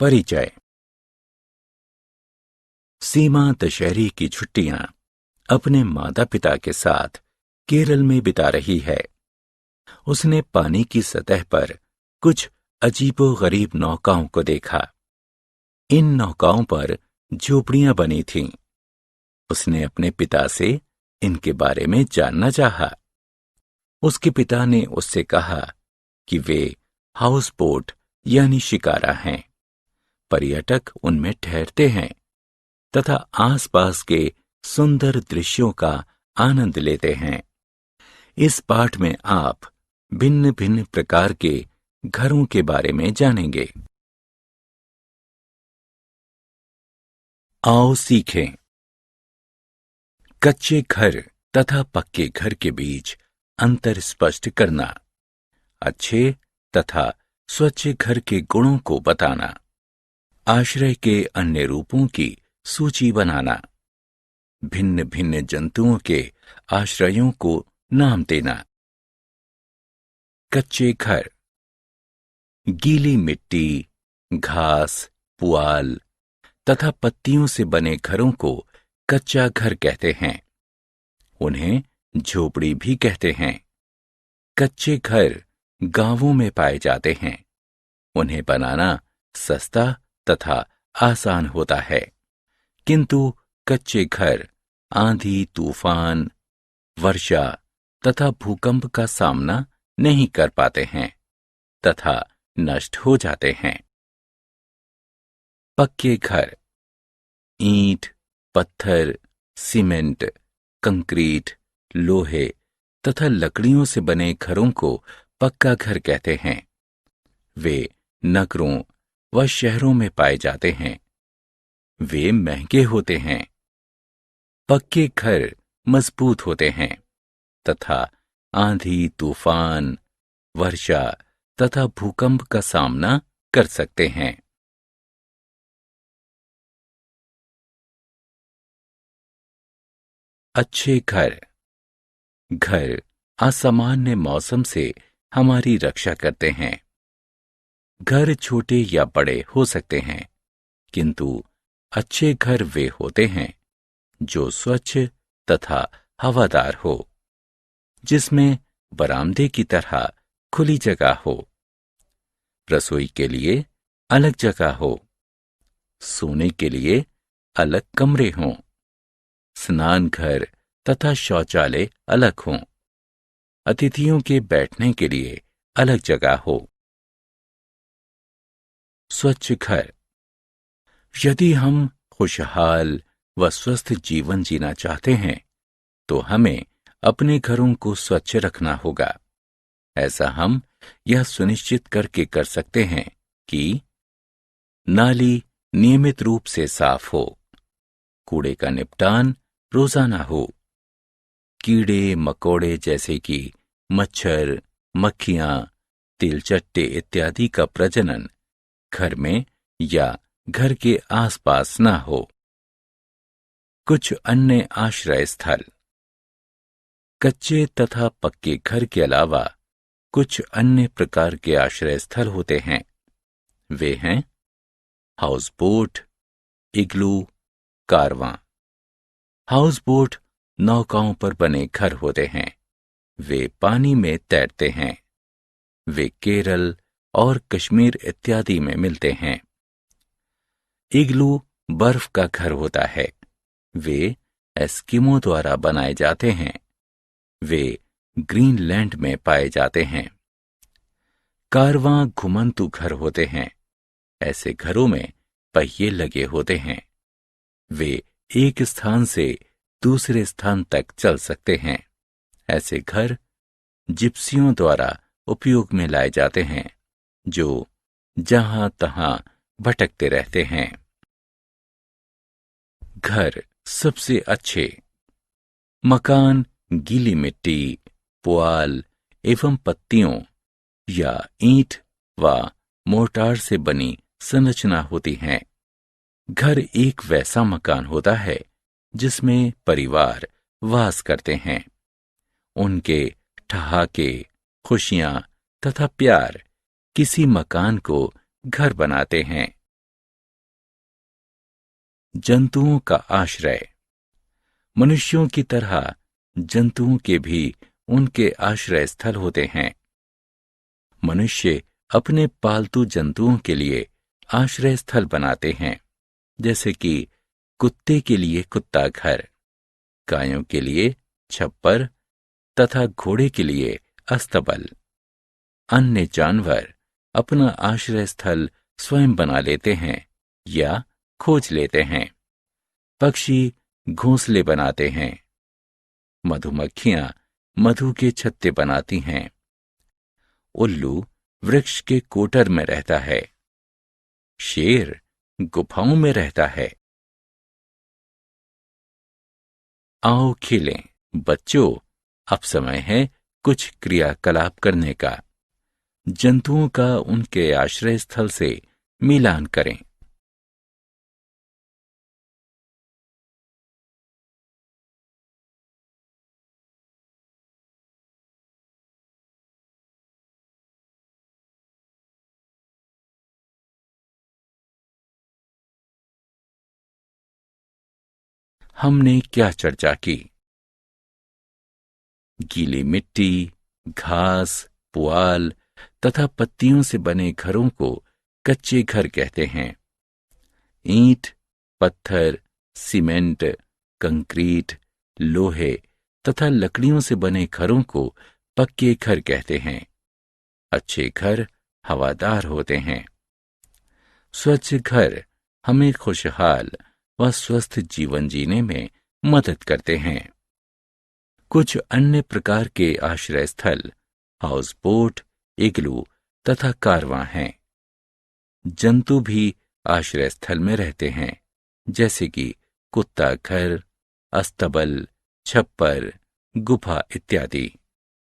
परिचय। सीमा दशहरे की छुट्टियां अपने माता पिता के साथ केरल में बिता रही है। उसने पानी की सतह पर कुछ अजीबोगरीब नौकाओं को देखा। इन नौकाओं पर झोपड़ियां बनी थीं। उसने अपने पिता से इनके बारे में जानना चाहा। उसके पिता ने उससे कहा कि वे हाउस बोट यानी शिकारा हैं। पर्यटक उनमें ठहरते हैं तथा आसपास के सुंदर दृश्यों का आनंद लेते हैं। इस पाठ में आप भिन्न भिन्न प्रकार के घरों के बारे में जानेंगे। आओ सीखें। कच्चे घर तथा पक्के घर के बीच अंतर स्पष्ट करना, अच्छे तथा स्वच्छ घर के गुणों को बताना, आश्रय के अन्य रूपों की सूची बनाना, भिन्न भिन्न जंतुओं के आश्रयों को नाम देना। कच्चे घर। गीली मिट्टी, घास, पुआल तथा पत्तियों से बने घरों को कच्चा घर कहते हैं। उन्हें झोपड़ी भी कहते हैं। कच्चे घर गांवों में पाए जाते हैं। उन्हें बनाना सस्ता तथा आसान होता है, किंतु कच्चे घर आंधी, तूफान, वर्षा तथा भूकंप का सामना नहीं कर पाते हैं तथा नष्ट हो जाते हैं। पक्के घर। ईंट, पत्थर, सीमेंट, कंक्रीट, लोहे तथा लकड़ियों से बने घरों को पक्का घर कहते हैं। वे नगरों व शहरों में पाए जाते हैं। वे महंगे होते हैं। पक्के घर मजबूत होते हैं तथा आंधी, तूफान, वर्षा तथा भूकंप का सामना कर सकते हैं। अच्छे घर। घर असामान्य मौसम से हमारी रक्षा करते हैं। घर छोटे या बड़े हो सकते हैं, किंतु अच्छे घर वे होते हैं जो स्वच्छ तथा हवादार हो, जिसमें बरामदे की तरह खुली जगह हो, रसोई के लिए अलग जगह हो, सोने के लिए अलग कमरे हों, स्नान घर तथा शौचालय अलग हों, अतिथियों के बैठने के लिए अलग जगह हो। स्वच्छ घर। यदि हम खुशहाल व स्वस्थ जीवन जीना चाहते हैं तो हमें अपने घरों को स्वच्छ रखना होगा। ऐसा हम यह सुनिश्चित करके कर सकते हैं कि नाली नियमित रूप से साफ हो, कूड़े का निपटान रोजाना हो, कीड़े मकोड़े जैसे कि मच्छर, मक्खियां, तिलचट्टे इत्यादि का प्रजनन घर में या घर के आसपास न हो। कुछ अन्य आश्रय स्थल। कच्चे तथा पक्के घर के अलावा कुछ अन्य प्रकार के आश्रय स्थल होते हैं। वे हैं हाउस बोट, इग्लू, कारवां। हाउस बोट नौकाओं पर बने घर होते हैं। वे पानी में तैरते हैं। वे केरल और कश्मीर इत्यादि में मिलते हैं। इग्लू बर्फ का घर होता है। वे एस्किमो द्वारा बनाए जाते हैं। वे ग्रीनलैंड में पाए जाते हैं। कारवां घुमंतू घर होते हैं। ऐसे घरों में पहिए लगे होते हैं। वे एक स्थान से दूसरे स्थान तक चल सकते हैं। ऐसे घर जिप्सियों द्वारा उपयोग में लाए जाते हैं, जो जहां तहां भटकते रहते हैं। घर सबसे अच्छे। मकान गीली मिट्टी, पुआल एवं पत्तियों या ईंट व मोर्टार से बनी संरचना होती हैं। घर एक वैसा मकान होता है जिसमें परिवार वास करते हैं। उनके ठहाके, खुशियां तथा प्यार किसी मकान को घर बनाते हैं। जंतुओं का आश्रय। मनुष्यों की तरह जंतुओं के भी उनके आश्रय स्थल होते हैं। मनुष्य अपने पालतू जंतुओं के लिए आश्रय स्थल बनाते हैं, जैसे कि कुत्ते के लिए कुत्ता घर, गायों के लिए छप्पर तथा घोड़े के लिए अस्तबल। अन्य जानवर अपना आश्रय स्थल स्वयं बना लेते हैं या खोज लेते हैं। पक्षी घोंसले बनाते हैं। मधुमक्खियां मधु के छत्ते बनाती हैं। उल्लू वृक्ष के कोटर में रहता है। शेर गुफाओं में रहता है। आओ खेलें बच्चों, अब समय है कुछ क्रियाकलाप करने का। जंतुओं का उनके आश्रय स्थल से मिलान करें। हमने क्या चर्चा की? गीली मिट्टी, घास, पुआल तथा पत्तियों से बने घरों को कच्चे घर कहते हैं। ईंट, पत्थर, सीमेंट, कंक्रीट, लोहे तथा लकड़ियों से बने घरों को पक्के घर कहते हैं। अच्छे घर हवादार होते हैं। स्वच्छ घर हमें खुशहाल व स्वस्थ जीवन जीने में मदद करते हैं। कुछ अन्य प्रकार के आश्रय स्थल हाउस बोट, इग्लू तथा कारवां हैं। जंतु भी आश्रय स्थल में रहते हैं, जैसे कि कुत्ता घर, अस्तबल, छप्पर, गुफा इत्यादि।